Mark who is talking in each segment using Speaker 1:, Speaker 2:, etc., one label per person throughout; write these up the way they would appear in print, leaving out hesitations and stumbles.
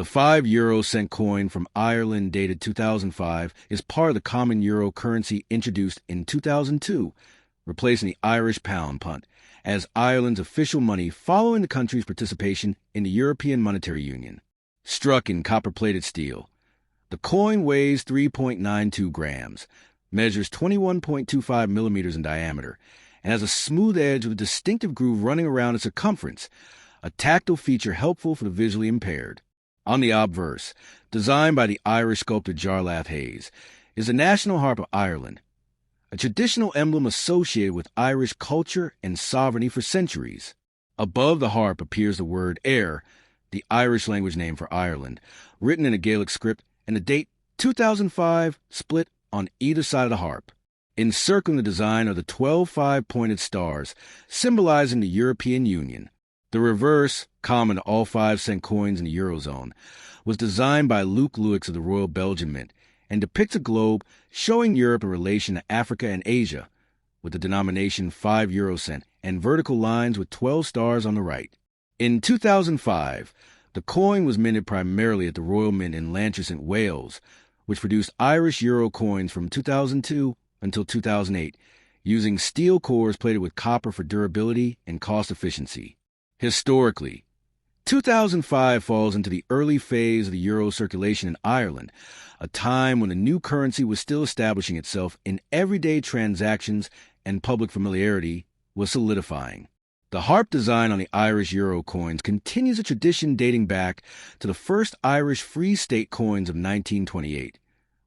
Speaker 1: The €5 coin from Ireland dated 2005 is part of the common euro currency introduced in 2002, replacing the Irish pound punt as Ireland's official money following the country's participation in the European Monetary Union. Struck in copper-plated steel, the coin weighs 3.92 grams, measures 21.25 millimeters in diameter, and has a smooth edge with a distinctive groove running around its circumference, a tactile feature helpful for the visually impaired. On the obverse, designed by the Irish sculptor Jarlath Hayes, is the national harp of Ireland, a traditional emblem associated with Irish culture and sovereignty for centuries. Above the harp appears the word Éire, the Irish language name for Ireland, written in a Gaelic script, and the date 2005 split on either side of the harp. Encircling the design are the 12 five-pointed stars, symbolizing the European Union. The reverse, common to all 5-cent coins in the Eurozone, was designed by Luc Luix of the Royal Belgian Mint and depicts a globe showing Europe in relation to Africa and Asia, with the denomination 5 eurocent and vertical lines with 12 stars on the right. In 2005, the coin was minted primarily at the Royal Mint in Llantrisant, Wales, which produced Irish euro coins from 2002 until 2008, using steel cores plated with copper for durability and cost efficiency. Historically, 2005 falls into the early phase of the euro circulation in Ireland, a time when the new currency was still establishing itself in everyday transactions and public familiarity was solidifying. The harp design on the Irish euro coins continues a tradition dating back to the first Irish Free State coins of 1928,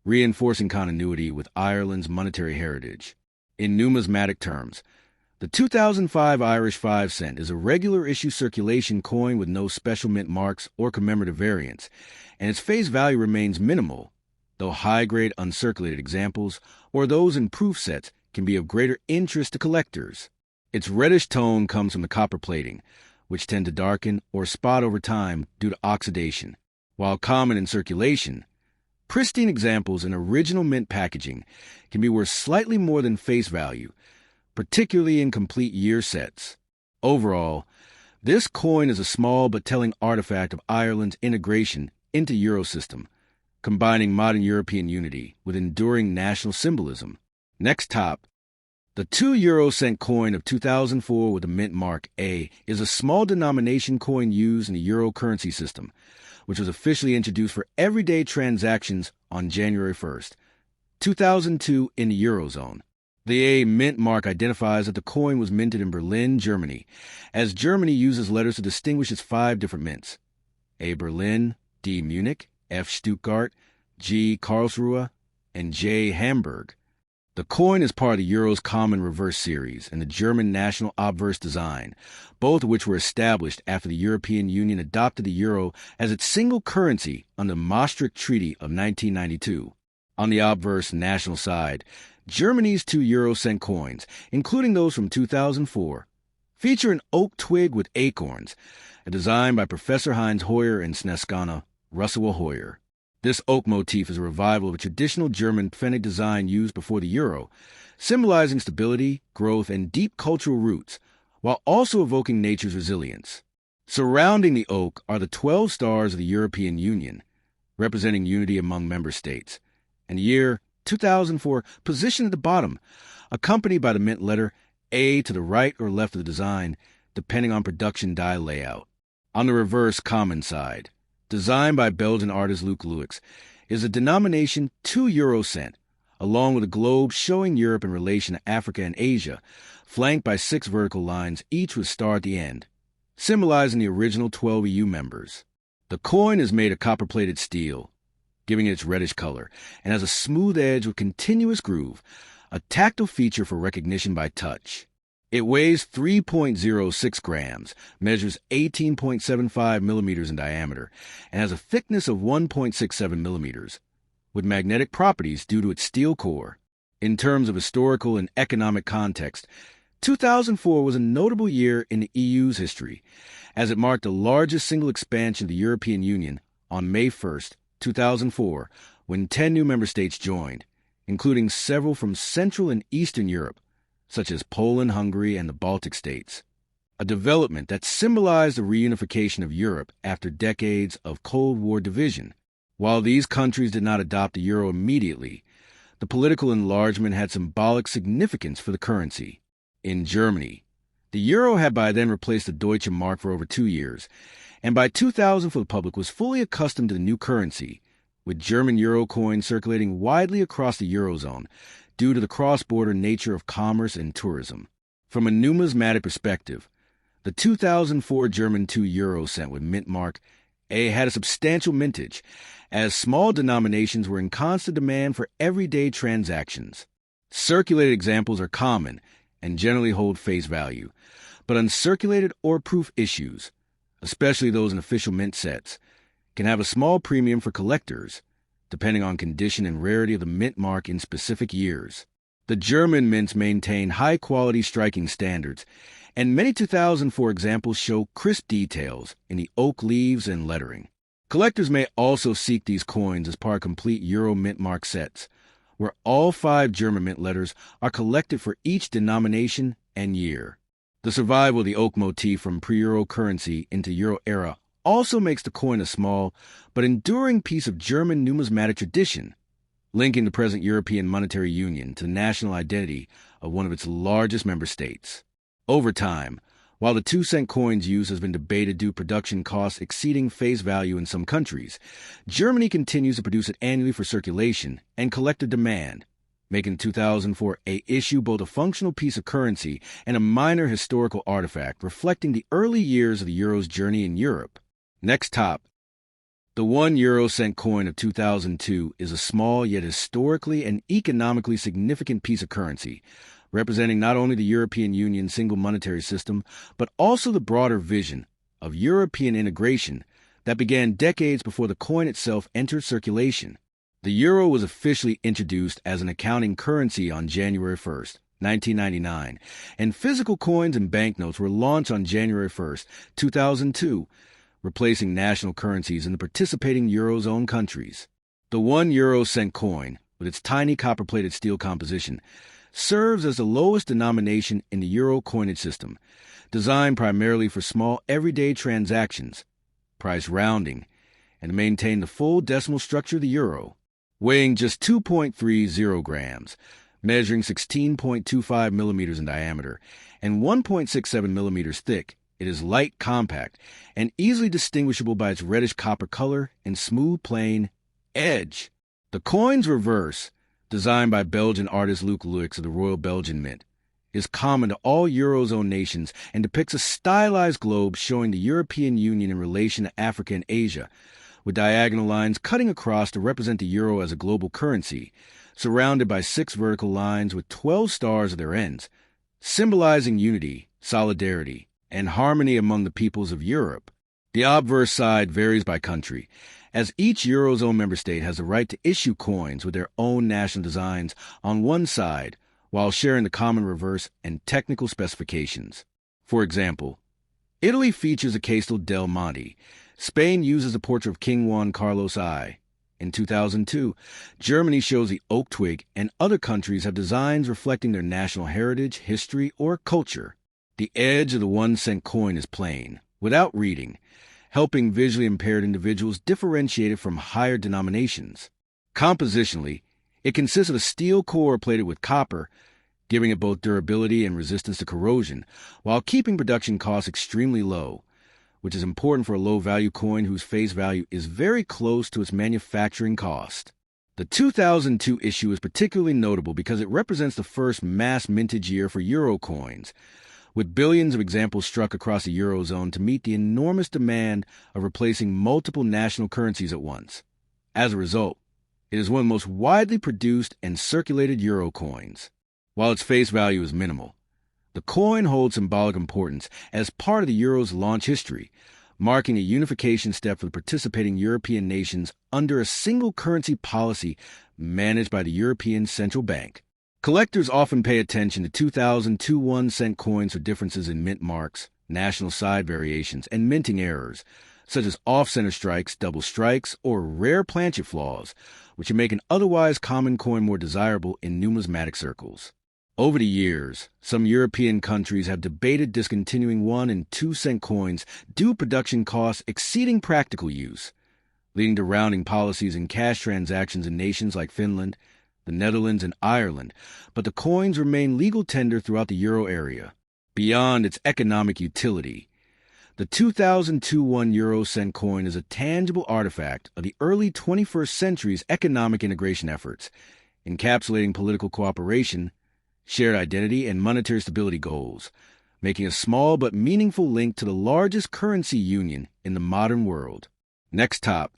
Speaker 1: reinforcing continuity with Ireland's monetary heritage. In numismatic terms, the 2005 Irish 5-cent is a regular issue circulation coin with no special mint marks or commemorative variants, and its face value remains minimal, though high-grade uncirculated examples or those in proof sets can be of greater interest to collectors. Its reddish tone comes from the copper plating, which tend to darken or spot over time due to oxidation. While common in circulation, pristine examples in original mint packaging can be worth slightly more than face value, particularly in complete year sets. Overall, this coin is a small but telling artifact of Ireland's integration into Eurosystem, combining modern European unity with enduring national symbolism. Next top, the 2 eurocent coin of 2004 with the mint mark A is a small denomination coin used in the euro currency system, which was officially introduced for everyday transactions on January 1st, 2002 in the Eurozone. The A mint mark identifies that the coin was minted in Berlin, Germany, as Germany uses letters to distinguish its 5 different mints: A Berlin, D Munich, F Stuttgart, G Karlsruhe, and J Hamburg. The coin is part of the Euro's common reverse series and the German national obverse design, both of which were established after the European Union adopted the euro as its single currency under the Maastricht Treaty of 1992. On the obverse national side, Germany's 2 eurocent coins, including those from 2004, feature an oak twig with acorns, a design by Professor Heinz Hoyer and Sneskana Russell Hoyer. This oak motif is a revival of a traditional German pfennig design used before the euro, symbolizing stability, growth, and deep cultural roots, while also evoking nature's resilience. Surrounding the oak are the 12 stars of the European Union, representing unity among member states, and the year 2004 positioned at the bottom, accompanied by the mint letter A to the right or left of the design, depending on production die layout. On the reverse common side, designed by Belgian artist Luc Luix, is a denomination 2 eurocent, along with a globe showing Europe in relation to Africa and Asia, flanked by 6 vertical lines, each with a star at the end, symbolizing the original 12 EU members. The coin is made of copper-plated steel, giving it its reddish color, and has a smooth edge with continuous groove, a tactile feature for recognition by touch. It weighs 3.06 grams, measures 18.75 millimeters in diameter, and has a thickness of 1.67 millimeters, with magnetic properties due to its steel core. In terms of historical and economic context, 2004 was a notable year in the EU's history, as it marked the largest single expansion of the European Union on May 1st, 2004, when 10 new member states joined, including several from Central and Eastern Europe, such as Poland, Hungary, and the Baltic states. a development that symbolized the reunification of Europe after decades of Cold War division. While these countries did not adopt the euro immediately, the political enlargement had symbolic significance for the currency. In Germany, the euro had by then replaced the Deutsche Mark for over 2 years, and by 2000 the public was fully accustomed to the new currency, with German euro coins circulating widely across the eurozone due to the cross-border nature of commerce and tourism. From a numismatic perspective, the 2004 German 2 euro cent with mint mark A had a substantial mintage, as small denominations were in constant demand for everyday transactions. Circulated examples are common and generally hold face value, but uncirculated or proof issues, especially those in official mint sets, can have a small premium for collectors, depending on condition and rarity of the mint mark in specific years. The German mints maintain high-quality striking standards, and many 2004 examples show crisp details in the oak leaves and lettering. Collectors may also seek these coins as part of complete euro mint mark sets, where all 5 German mint letters are collected for each denomination and year. The survival of the oak motif from pre-euro currency into euro era also makes the coin a small but enduring piece of German numismatic tradition, linking the present European monetary union to the national identity of one of its largest member states. Over time, while the 2-cent coin's use has been debated due to production costs exceeding face value in some countries, Germany continues to produce it annually for circulation and collective demand, making 2004 a issue both a functional piece of currency and a minor historical artifact reflecting the early years of the euro's journey in Europe. Next top, the 1 euro cent coin of 2002 is a small yet historically and economically significant piece of currency, representing not only the European Union's single monetary system, but also the broader vision of European integration that began decades before the coin itself entered circulation. The euro was officially introduced as an accounting currency on January 1st, 1999, and physical coins and banknotes were launched on January 1st, 2002, replacing national currencies in the participating Eurozone countries. The 1 euro cent coin, with its tiny copper-plated steel composition, serves as the lowest denomination in the euro coinage system, designed primarily for small everyday transactions, price rounding, and to maintain the full decimal structure of the euro. Weighing just 2.30 grams, measuring 16.25 millimeters in diameter, and 1.67 millimeters thick, it is light, compact, and easily distinguishable by its reddish copper color and smooth, plain edge. The coin's reverse, designed by Belgian artist Luc Luyx of the Royal Belgian Mint, is common to all Eurozone nations and depicts a stylized globe showing the European Union in relation to Africa and Asia, with diagonal lines cutting across to represent the euro as a global currency, surrounded by 6 vertical lines with 12 stars at their ends, symbolizing unity, solidarity, and harmony among the peoples of Europe. The obverse side varies by country, as each Eurozone member state has the right to issue coins with their own national designs on one side while sharing the common reverse and technical specifications. For example, Italy features a Castel del Monte. Spain uses a portrait of King Juan Carlos I. In 2002, Germany shows the oak twig, and other countries have designs reflecting their national heritage, history, or culture. The edge of the 1 cent coin is plain, without reading, helping visually impaired individuals differentiate it from higher denominations. Compositionally, it consists of a steel core plated with copper, giving it both durability and resistance to corrosion, while keeping production costs extremely low, which is important for a low-value coin whose face value is very close to its manufacturing cost. The 2002 issue is particularly notable because it represents the first mass mintage year for euro coins, with billions of examples struck across the Eurozone to meet the enormous demand of replacing multiple national currencies at once. As a result, it is one of the most widely produced and circulated euro coins. While its face value is minimal, the coin holds symbolic importance as part of the euro's launch history, marking a unification step for the participating European nations under a single currency policy managed by the European Central Bank. Collectors often pay attention to 2002 1-cent coins for differences in mint marks, national side variations, and minting errors, such as off-center strikes, double strikes, or rare planchet flaws, which can make an otherwise common coin more desirable in numismatic circles. Over the years, some European countries have debated discontinuing 1 and 2 cent coins due to production costs exceeding practical use, leading to rounding policies and cash transactions in nations like Finland, the Netherlands, and Ireland, but the coins remain legal tender throughout the euro area. Beyond its economic utility, the 2002 1 euro cent coin is a tangible artifact of the early 21st century's economic integration efforts, encapsulating political cooperation, shared identity, and monetary stability goals, making a small but meaningful link to the largest currency union in the modern world. Next top,